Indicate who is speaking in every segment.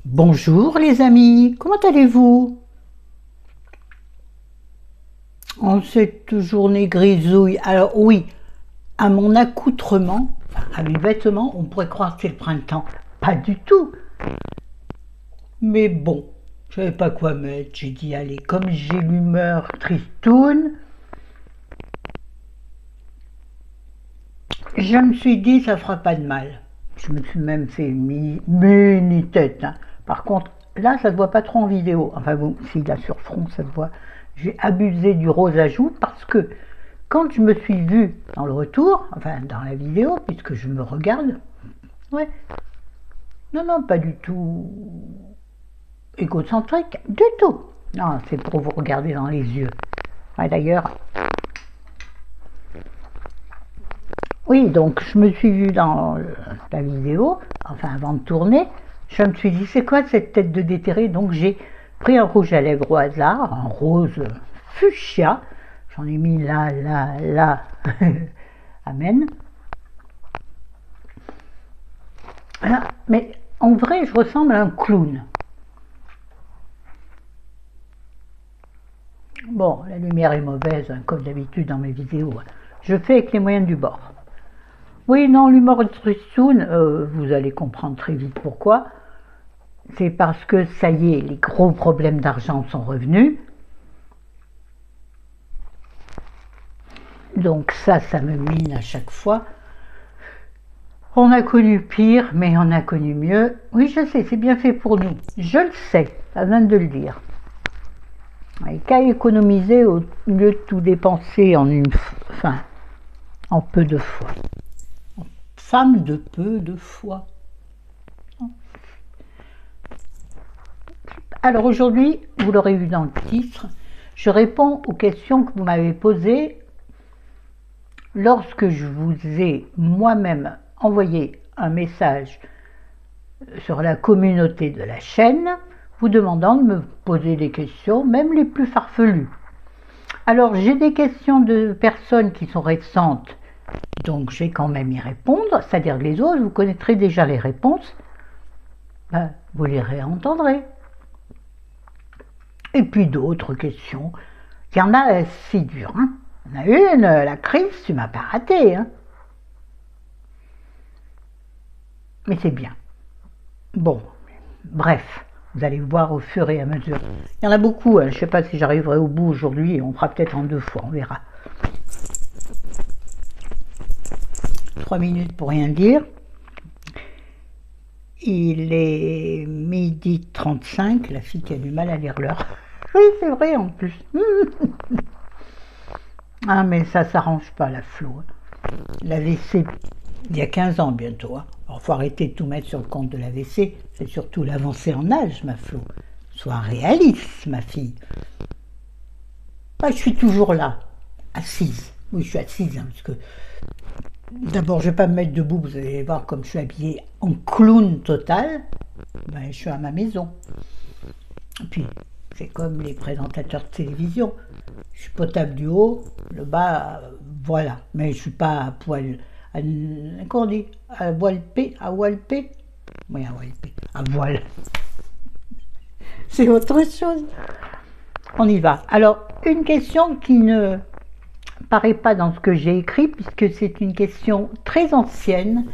Speaker 1: Bonjour les amis, comment allez-vous? En cette journée grisouille, alors oui, à mon accoutrement, enfin, à mes vêtements, on pourrait croire que c'est le printemps. Pas du tout. Mais bon, je savais pas quoi mettre, j'ai dit allez, comme j'ai l'humeur tristoune, je me suis dit ça fera pas de mal. Je me suis même fait une mini tête, hein. Par contre, là ça se voit pas trop en vidéo. Enfin bon, si là sur front ça se voit. J'ai abusé du rose à joues parce que quand je me suis vue dans le retour, enfin dans la vidéo, puisque je me regarde, ouais, non, non, pas du tout égocentrique, du tout. Non, c'est pour vous regarder dans les yeux. Ouais, d'ailleurs, oui, donc je me suis vue dans la vidéo, enfin avant de tourner, je me suis dit c'est quoi cette tête de déterré, donc j'ai pris un rouge à lèvres au hasard, un rose fuchsia, j'en ai mis là, là, là, amen. Voilà. Mais en vrai je ressemble à un clown. Bon, la lumière est mauvaise, hein, comme d'habitude dans mes vidéos, je fais avec les moyens du bord. Oui, non, l'humour tristoun, vous allez comprendre très vite pourquoi. C'est parce que ça y est, les gros problèmes d'argent sont revenus. Donc ça me mine à chaque fois. On a connu pire, mais on a connu mieux. Oui, je sais, c'est bien fait pour nous. Je le sais, ça vient de le dire. Et qu'à économiser au lieu de tout dépenser en peu de fois. Femme de peu de foi. Alors aujourd'hui, vous l'aurez vu dans le titre, je réponds aux questions que vous m'avez posées lorsque je vous ai moi-même envoyé un message sur la communauté de la chaîne, vous demandant de me poser des questions, même les plus farfelues. Alors j'ai des questions de personnes qui sont récentes, donc je vais quand même y répondre, c'est-à-dire que les autres, vous connaîtrez déjà les réponses, ben, vous les réentendrez. Et puis d'autres questions. Il y en a, c'est dur. Hein. Il y en a une, la crise, tu m'as pas raté. Hein. Mais c'est bien. Bon, bref, vous allez voir au fur et à mesure. Il y en a beaucoup, hein. Je ne sais pas si j'arriverai au bout aujourd'hui, on fera peut-être en 2 fois, on verra. 3 minutes pour rien dire. Il est 12h35, la fille qui a du mal à lire l'heure. Oui, c'est vrai en plus. Ah, mais ça s'arrange pas, la Flo. La WC, il y a 15 ans bientôt. Hein. Alors, faut arrêter de tout mettre sur le compte de la WC. C'est surtout l'avancée en âge, ma Flo. Sois réaliste, ma fille. Moi, je suis toujours là, assise. Oui, je suis assise, hein, parce que d'abord, je ne vais pas me mettre debout. Vous allez voir comme je suis habillée en clown total. Ben, je suis à ma maison. Et puis, c'est comme les présentateurs de télévision. Je suis potable du haut, le bas, voilà. Mais je suis pas à poil, comment on dit, à voile P, à voile P. Oui, à voile P, à voile. C'est autre chose. On y va. Alors, une question qui ne paraît pas dans ce que j'ai écrit, puisque c'est une question très ancienne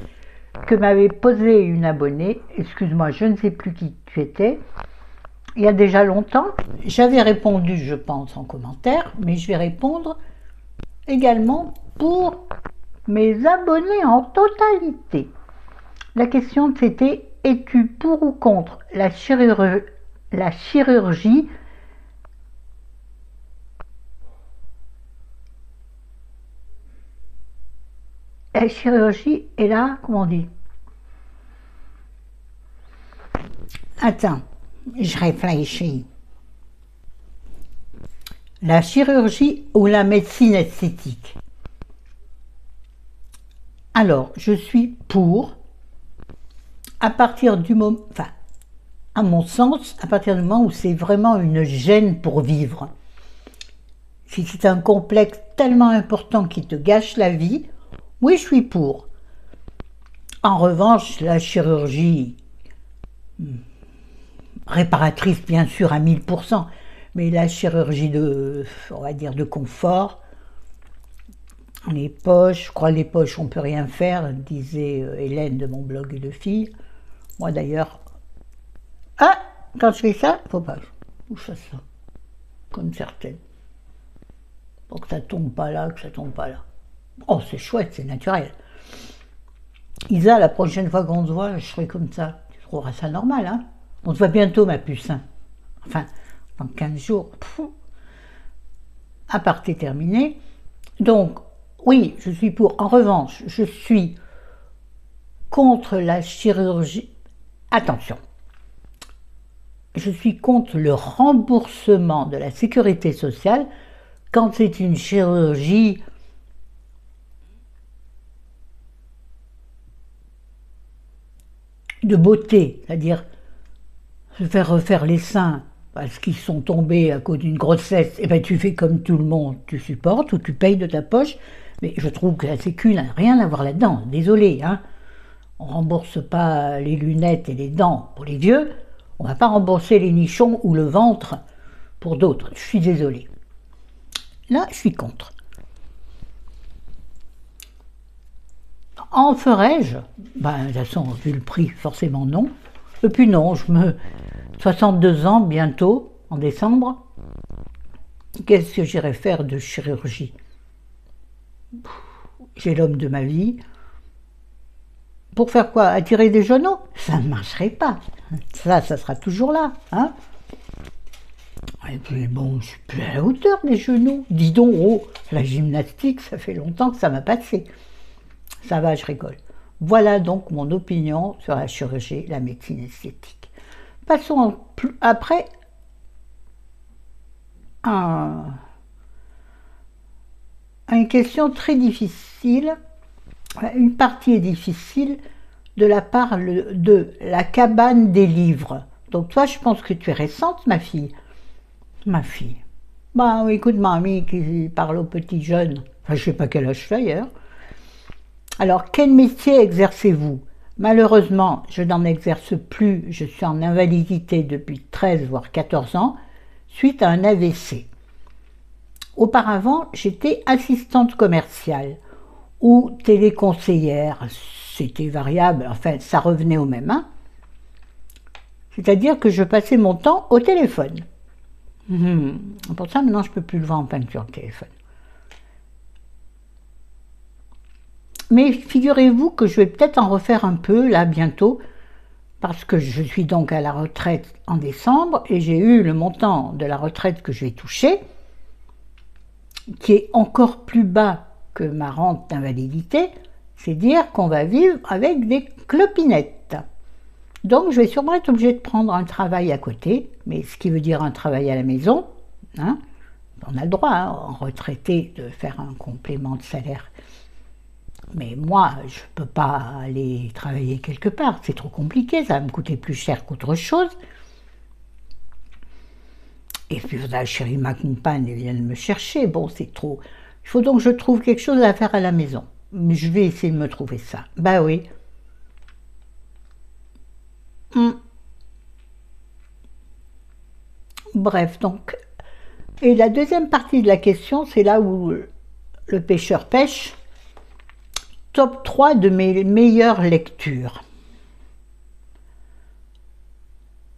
Speaker 1: que m'avait posée une abonnée. Excuse-moi, je ne sais plus qui tu étais. Il y a déjà longtemps, j'avais répondu, je pense, en commentaire, mais je vais répondre également pour mes abonnés en totalité. La question c'était, es-tu pour ou contre la chirurgie est là, comment on dit? Attends, je réfléchis. La chirurgie ou la médecine esthétique? Alors, je suis pour, à partir du moment, enfin, à mon sens, à partir du moment où c'est vraiment une gêne pour vivre. Si c'est un complexe tellement important qui te gâche la vie, oui, je suis pour. En revanche, la chirurgie, réparatrice bien sûr à 1000%, mais la chirurgie de, on va dire, de confort, les poches, je crois les poches on peut rien faire, disait Hélène de mon blog de filles. Moi d'ailleurs, ah, quand je fais ça, faut pas que je fasse ça, comme certaines. Pour que ça tombe pas là, que ça tombe pas là. Oh, c'est chouette, c'est naturel. Isa, la prochaine fois qu'on se voit, je serai comme ça. Tu trouveras ça normal, hein? On se voit bientôt, ma puce. Hein. Enfin, dans 15 jours. Aparté terminé. Donc, oui, je suis pour. En revanche, je suis contre la chirurgie. Attention. Je suis contre le remboursement de la sécurité sociale quand c'est une chirurgie de beauté, c'est-à-dire se faire refaire les seins parce qu'ils sont tombés à cause d'une grossesse, et ben tu fais comme tout le monde, tu supportes ou tu payes de ta poche, mais je trouve que la sécu n'a rien à voir là-dedans, désolé, hein. On ne rembourse pas les lunettes et les dents pour les vieux, on ne va pas rembourser les nichons ou le ventre pour d'autres, je suis désolée. Là, je suis contre. En ferais-je? Ben, de toute façon, vu le prix, forcément non. Et puis non, 62 ans bientôt, en décembre. Qu'est-ce que j'irai faire de chirurgie? J'ai l'homme de ma vie. Pour faire quoi? Attirer des genoux? Ça ne marcherait pas. Ça sera toujours là. Hein? Et puis bon, je suis plus à la hauteur des genoux. Dis donc, oh, la gymnastique, ça fait longtemps que ça m'a passé. Ça va, je rigole. Voilà donc mon opinion sur la chirurgie, la médecine esthétique. Passons après à une question très difficile. Une partie est difficile de la part de la cabane des livres. Donc toi, je pense que tu es récente, ma fille. Ma fille. Bah oui, écoute, mamie qui parle aux petits jeunes. Enfin, je ne sais pas quel âge je fais d'ailleurs. Alors, quel métier exercez-vous? Malheureusement, je n'en exerce plus, je suis en invalidité depuis 13 voire 14 ans, suite à un AVC. Auparavant, j'étais assistante commerciale ou téléconseillère, c'était variable, enfin ça revenait au même. Hein. C'est-à-dire que je passais mon temps au téléphone. Pour ça, maintenant, je ne peux plus le voir en peinture, le téléphone. Mais figurez-vous que je vais peut-être en refaire un peu, là, bientôt, parce que je suis donc à la retraite en décembre, et j'ai eu le montant de la retraite que je vais toucher, qui est encore plus bas que ma rente d'invalidité, c'est dire qu'on va vivre avec des clopinettes. Donc je vais sûrement être obligée de prendre un travail à côté, mais ce qui veut dire un travail à la maison, hein, on a le droit, hein, en retraité, de faire un complément de salaire. Mais moi, je ne peux pas aller travailler quelque part, c'est trop compliqué, ça va me coûter plus cher qu'autre chose. Et puis, la chérie m'accompagne et vient me chercher, bon, c'est trop. Il faut donc que je trouve quelque chose à faire à la maison. Mais je vais essayer de me trouver ça. Bah oui. Bref, donc. Et la deuxième partie de la question, c'est là où le pêcheur pêche. Top 3 de mes meilleures lectures.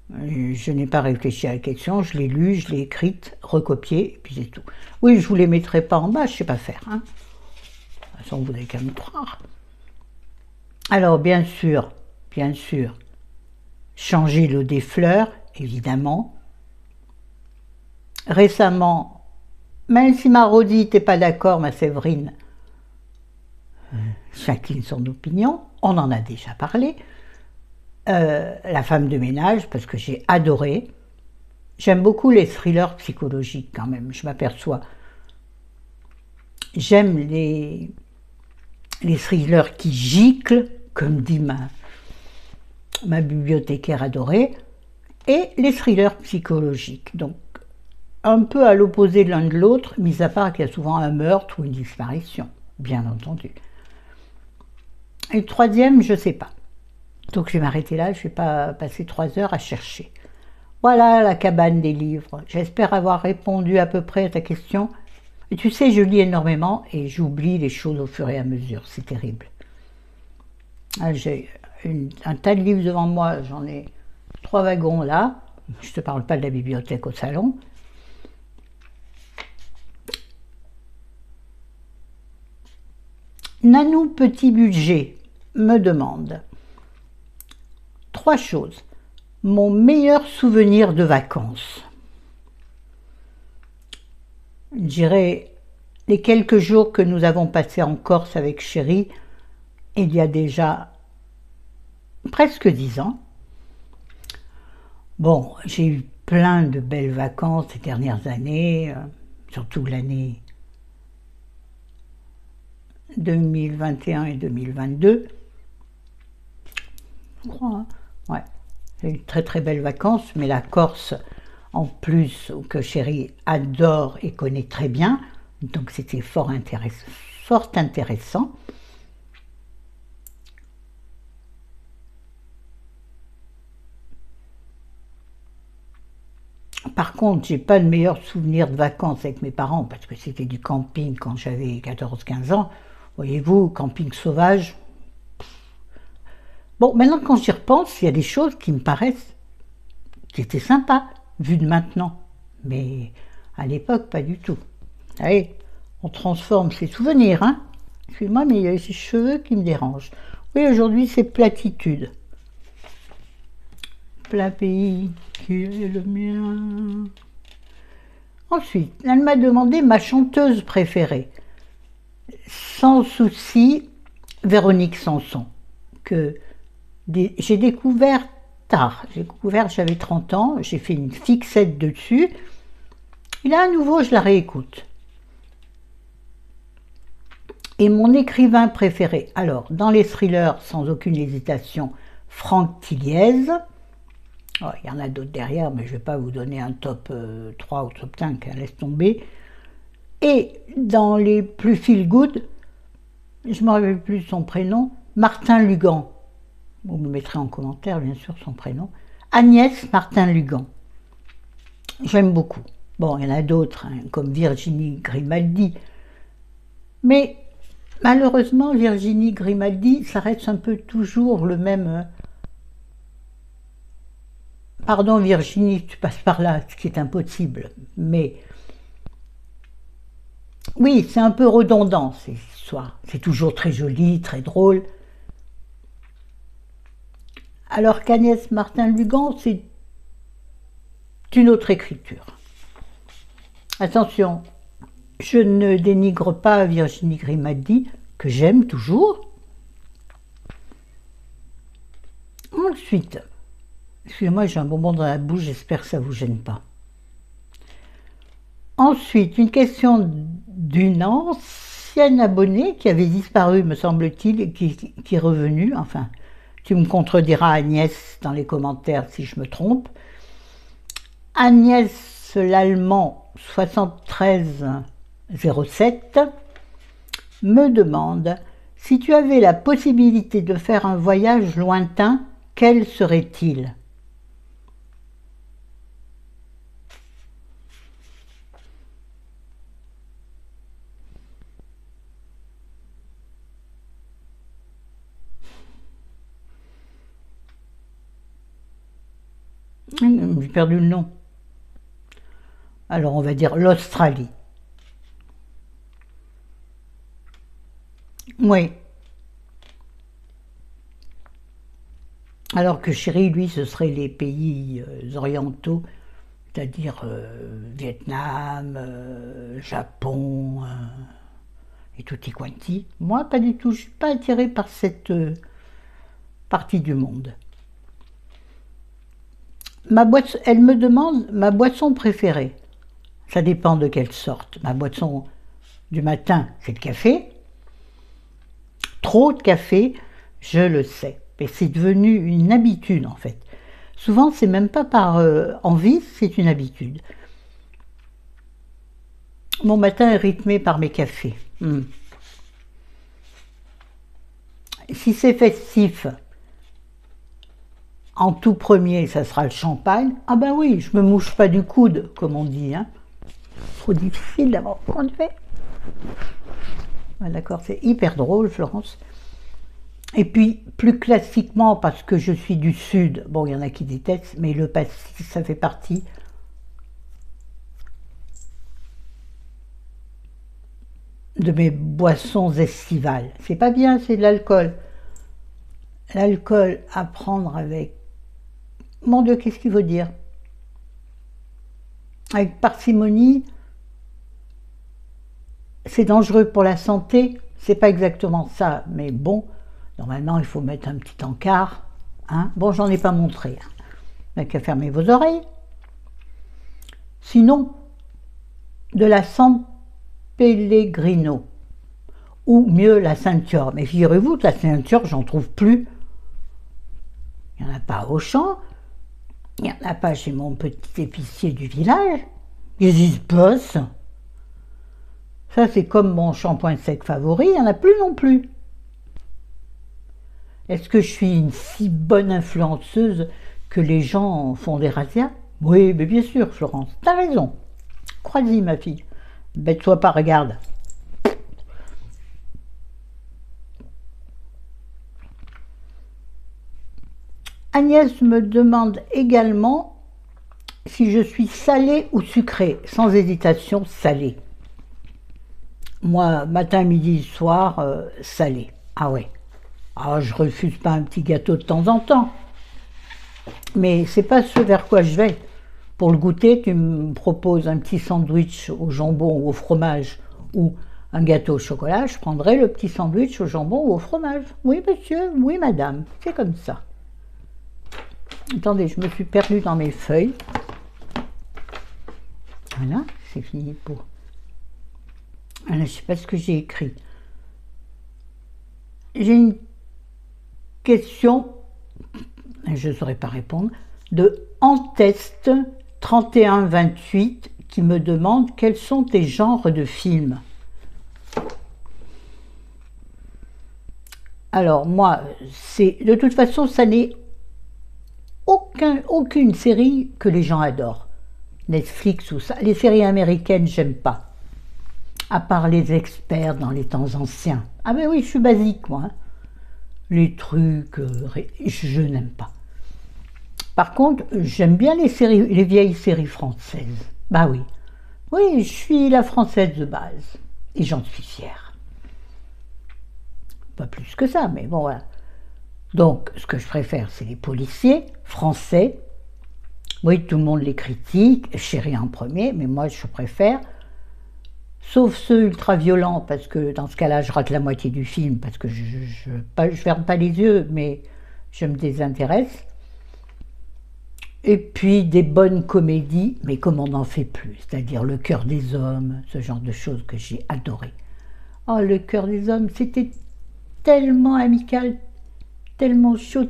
Speaker 1: Je n'ai pas réfléchi à la question, je l'ai lue, je l'ai écrite, recopiée, et puis c'est tout. Oui, je ne vous les mettrai pas en bas, je ne sais pas faire. Hein. De toute façon, vous n'avez qu'à me croire. Alors, bien sûr, changer l'eau des fleurs, évidemment. Récemment, même si ma Rodi n'était pas d'accord, ma Séverine, chacune son opinion, on en a déjà parlé. La femme de ménage, parce que j'ai adoré. J'aime beaucoup les thrillers psychologiques quand même, je m'aperçois. J'aime les thrillers qui giclent, comme dit ma bibliothécaire adorée, et les thrillers psychologiques. Donc, un peu à l'opposé de l'un de l'autre, mis à part qu'il y a souvent un meurtre ou une disparition, bien entendu. Et le troisième, je ne sais pas. Donc je vais m'arrêter là, je ne vais pas passer 3 heures à chercher. Voilà la cabane des livres. J'espère avoir répondu à peu près à ta question. Et tu sais, je lis énormément et j'oublie les choses au fur et à mesure. C'est terrible. Ah, j'ai un tas de livres devant moi. J'en ai 3 wagons là. Je ne te parle pas de la bibliothèque au salon. Nanou Petit Budget me demande 3 choses. Mon meilleur souvenir de vacances. Je dirais les quelques jours que nous avons passés en Corse avec Chéri, il y a déjà presque 10 ans. Bon, j'ai eu plein de belles vacances ces dernières années, surtout l'année 2021 et 2022. Je crois, hein. Ouais, j'ai eu très très belles vacances, mais la Corse, en plus, que Chéri adore et connaît très bien, donc c'était fort intéressant. Par contre, j'ai pas le meilleur souvenir de vacances avec mes parents parce que c'était du camping quand j'avais 14-15 ans. Voyez-vous, camping sauvage. Bon, maintenant quand j'y repense, il y a des choses qui me paraissent qui étaient sympas, vues de maintenant. Mais à l'époque, pas du tout. Allez, on transforme ses souvenirs, hein. Excuse-moi, mais il y a ces cheveux qui me dérangent. Oui, aujourd'hui, c'est platitude. Plein pays qui est le mien. Ensuite, elle m'a demandé ma chanteuse préférée. Sans souci, Véronique Sanson, que j'ai découvert tard. J'ai découvert, j'avais 30 ans, j'ai fait une fixette dessus. Et là, à nouveau, je la réécoute. Et mon écrivain préféré, alors, dans les thrillers, sans aucune hésitation, Franck Tilliez. Oh, il y en a d'autres derrière, mais je ne vais pas vous donner un top 3 ou top 5, hein, laisse tomber. Et dans les plus feel good, je ne me rappelle plus son prénom, Martin Lugan. Vous me mettrez en commentaire, bien sûr, son prénom. Agnès Martin Lugan. J'aime beaucoup. Bon, il y en a d'autres, hein, comme Virginie Grimaldi. Mais malheureusement, Virginie Grimaldi, ça reste un peu toujours le même... Pardon Virginie, tu passes par là, ce qui est impossible. Mais oui, c'est un peu redondant ces histoires. C'est toujours très joli, très drôle. Alors qu'Agnès Martin-Lugan, c'est une autre écriture. Attention, je ne dénigre pas Virginie Grimaldi, que j'aime toujours. Ensuite, excusez-moi, j'ai un bonbon dans la bouche, j'espère que ça ne vous gêne pas. Ensuite, une question d'une ancienne abonnée qui avait disparu, me semble-t-il, et qui est revenue. Enfin, tu me contrediras, Agnès, dans les commentaires si je me trompe. Agnès l'Allemand 7307 me demande si tu avais la possibilité de faire un voyage lointain, quel serait-il? J'ai perdu le nom. Alors on va dire l'Australie. Oui. Alors que Chéri, lui, ce serait les pays orientaux, c'est-à-dire Vietnam, Japon et tutti quanti. Moi, pas du tout. Je ne suis pas attirée par cette partie du monde. Elle me demande ma boisson préférée. Ça dépend de quelle sorte. Ma boisson du matin, c'est le café. Trop de café, je le sais. Mais c'est devenu une habitude en fait. Souvent, c'est même pas par envie, c'est une habitude. Mon matin est rythmé par mes cafés. Si c'est festif, En tout premier, ça sera le champagne. Ah ben oui, je me mouche pas du coude, comme on dit. Hein. Trop difficile d'avoir conduit. Ah, d'accord, c'est hyper drôle, Florence. Et puis, plus classiquement, parce que je suis du Sud, bon, il y en a qui détestent, mais le pastis, ça fait partie de mes boissons estivales. C'est pas bien, c'est de l'alcool. L'alcool à prendre avec... Mon Dieu, qu'est-ce qu'il veut dire? Avec parcimonie, c'est dangereux pour la santé. C'est pas exactement ça, mais bon, normalement, il faut mettre un petit encart. Hein. Bon, j'en ai pas montré. Hein. Mais qu'à fermer vos oreilles. Sinon, de la San Pellegrino. Ou mieux, la ceinture. Mais figurez-vous que la ceinture, j'en trouve plus. Il n'y en a pas au champ. Il n'y en a pas chez mon petit épicier du village. Qu'est-ce qui se passe? Ça, c'est comme mon shampoing sec favori, il n'y en a plus non plus. Est-ce que je suis une si bonne influenceuse que les gens font des razzias? Oui, mais bien sûr, Florence, t'as raison. Crois-y, ma fille. Bête-toi pas, regarde. Agnès me demande également si je suis salée ou sucrée. Sans hésitation, salée. Moi, matin, midi, soir, salé. Ah ouais. Ah, je refuse pas un petit gâteau de temps en temps. Mais c'est pas ce vers quoi je vais. Pour le goûter, tu me proposes un petit sandwich au jambon ou au fromage ou un gâteau au chocolat, je prendrai le petit sandwich au jambon ou au fromage. Oui, monsieur, oui, madame. C'est comme ça. Attendez, je me suis perdue dans mes feuilles. Voilà, c'est fini pour... Alors, je ne sais pas ce que j'ai écrit. J'ai une question, je ne saurais pas répondre, de Antest 3128 qui me demande quels sont tes genres de films. Alors moi, de toute façon, ça n'est aucune série que les gens adorent. Netflix ou ça. Les séries américaines, j'aime pas. À part les experts dans les temps anciens. Ah ben oui, je suis basique, moi. Hein. Les trucs, je n'aime pas. Par contre, j'aime bien les vieilles séries françaises. Bah oui. Oui, je suis la française de base. Et j'en suis fière. Pas plus que ça, mais bon, voilà. Donc, ce que je préfère, c'est les policiers français. Oui, tout le monde les critique, Chéri en premier, mais moi, je préfère... Sauf ceux ultra violents, parce que dans ce cas-là, je rate la moitié du film, parce que je ferme pas les yeux, mais je me désintéresse. Et puis des bonnes comédies, mais comme on n'en fait plus, c'est-à-dire Le cœur des hommes, ce genre de choses que j'ai adoré. Oh, Le cœur des hommes, c'était tellement amical, tellement chaud,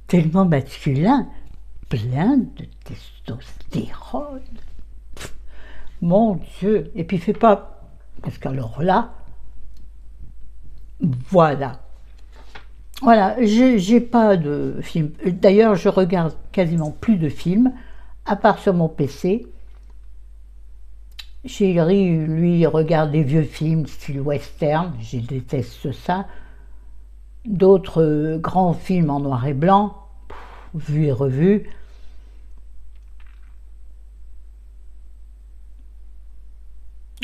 Speaker 1: tellement masculin, plein de testostérone. Mon Dieu, et puis fais pas, parce qu'alors là, voilà. Voilà, j'ai pas de film. D'ailleurs, je regarde quasiment plus de films, à part sur mon PC. Chéri, lui, regarde des vieux films, style western, je déteste ça. D'autres grands films en noir et blanc, vus et revus.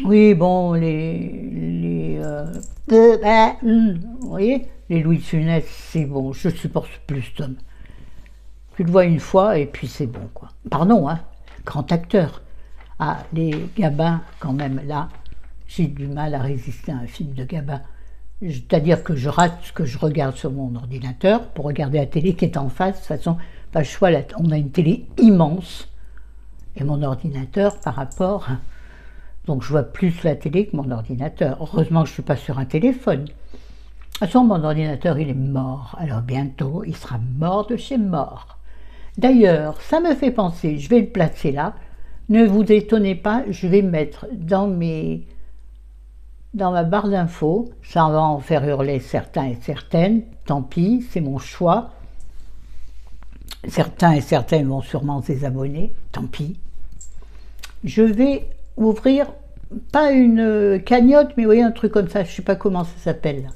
Speaker 1: Oui, bon, vous voyez, les Louis de Funès, c'est bon, je supporte plus cet homme. Tu le vois une fois et puis c'est bon, quoi. Pardon, hein, grand acteur. Ah, les Gabin, quand même, là, j'ai du mal à résister à un film de Gabin. C'est-à-dire que je rate ce que je regarde sur mon ordinateur pour regarder la télé qui est en face. De toute façon, pas le choix, on a une télé immense et mon ordinateur par rapport... Donc je vois plus la télé que mon ordinateur. Heureusement que je ne suis pas sur un téléphone. De toute façon, mon ordinateur, il est mort. Alors bientôt, il sera mort de chez mort. D'ailleurs, ça me fait penser, je vais le placer là. Ne vous étonnez pas, je vais mettre dans ma barre d'infos. Ça va en faire hurler certains et certaines. Tant pis, c'est mon choix. Certains et certaines vont sûrement se désabonner, tant pis. Je vais ouvrir, pas une cagnotte, mais vous voyez, un truc comme ça, je ne sais pas comment ça s'appelle.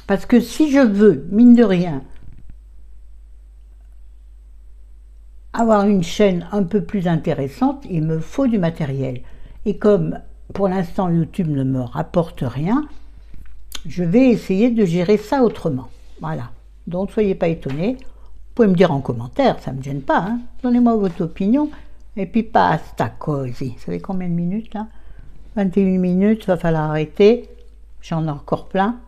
Speaker 1: Parce que si je veux, mine de rien, avoir une chaîne un peu plus intéressante, il me faut du matériel. Et comme pour l'instant YouTube ne me rapporte rien, je vais essayer de gérer ça autrement. Voilà. Donc soyez pas étonnés. Vous pouvez me dire en commentaire, ça ne me gêne pas. Hein. Donnez-moi votre opinion. Et puis basta così. Vous savez combien de minutes là? 21 minutes, il va falloir arrêter. J'en ai encore plein.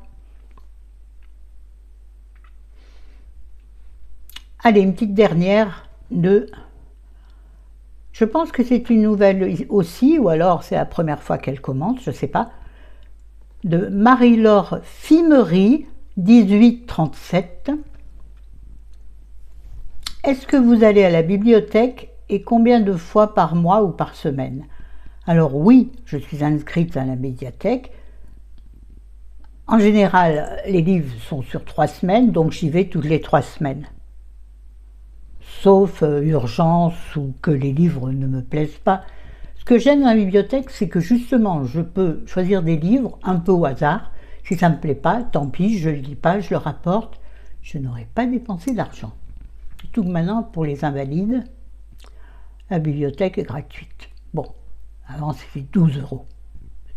Speaker 1: Allez, une petite dernière de... Je pense que c'est une nouvelle aussi, ou alors c'est la première fois qu'elle commente, je ne sais pas, de Marie-Laure Fimery, 1837. Est-ce que vous allez à la bibliothèque et combien de fois par mois ou par semaine? Alors oui, je suis inscrite à la médiathèque. En général, les livres sont sur 3 semaines, donc j'y vais toutes les 3 semaines. Sauf urgence ou que les livres ne me plaisent pas. Ce que j'aime dans la bibliothèque, c'est que justement, je peux choisir des livres un peu au hasard. Si ça ne me plaît pas, tant pis, je ne le lis pas, je le rapporte. Je n'aurai pas dépensé d'argent. Surtout que maintenant, pour les invalides, la bibliothèque est gratuite. Bon, avant c'était 12 €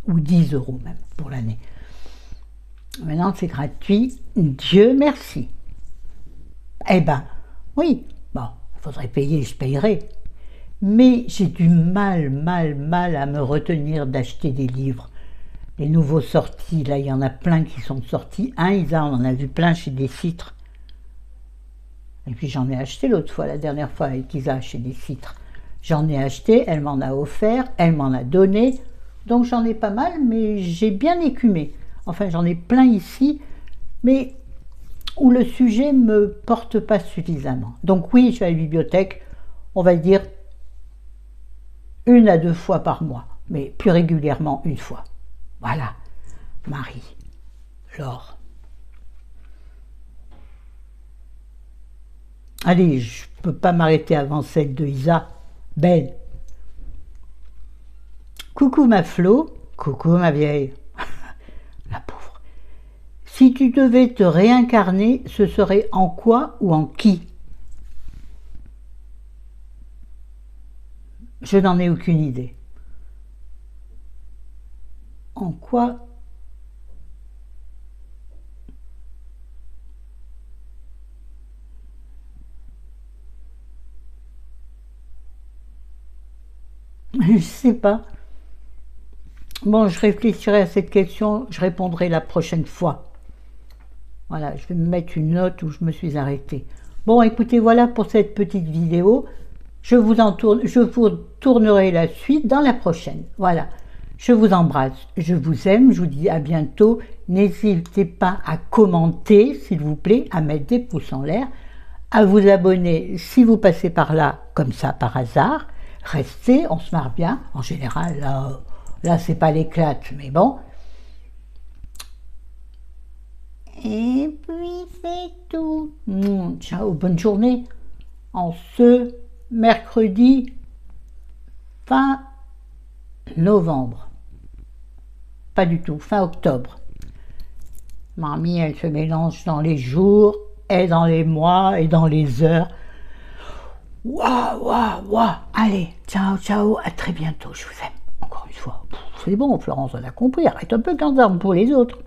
Speaker 1: ou 10 € même pour l'année. Maintenant, c'est gratuit. Dieu merci. Eh ben, oui. Bon, il faudrait payer, je payerai. Mais j'ai du mal à me retenir d'acheter des livres. Les nouveaux sortis, là, il y en a plein qui sont sortis. Isa, on en a vu plein chez Des Citres. Et puis j'en ai acheté l'autre fois, la dernière fois avec Isa chez Des Citres. J'en ai acheté, elle m'en a offert, elle m'en a donné. Donc j'en ai pas mal, mais j'ai bien écumé. Enfin, j'en ai plein ici, mais où le sujet ne me porte pas suffisamment. Donc oui, je vais à la bibliothèque, on va dire 1 à 2 fois par mois, mais plus régulièrement 1 fois. Voilà, Marie, Laure. Allez, je ne peux pas m'arrêter avant celle de Isa. Belle. Coucou ma Flo, coucou ma vieille. La pauvre. Si tu devais te réincarner, ce serait en quoi ou en qui? Je n'en ai aucune idée. En quoi? Je ne sais pas. Bon, je réfléchirai à cette question, je répondrai la prochaine fois. Voilà, je vais me mettre une note où je me suis arrêtée. Bon, écoutez, voilà pour cette petite vidéo. Je vous tournerai la suite dans la prochaine. Voilà, je vous embrasse, je vous aime, je vous dis à bientôt. N'hésitez pas à commenter, s'il vous plaît, à mettre des pouces en l'air, à vous abonner si vous passez par là, comme ça, par hasard. Restez, on se marre bien. En général, là c'est pas l'éclate, mais bon. Et puis c'est tout. Ciao, bonne journée. En ce mercredi fin novembre. Pas du tout, fin octobre. Mamie, elle se mélange dans les jours, et dans les mois, et dans les heures. Waouh, waouh, waouh. Allez, ciao, ciao, à très bientôt, je vous aime. Encore une fois. C'est bon, Florence, on a compris. Arrête un peu 15 armes pour les autres.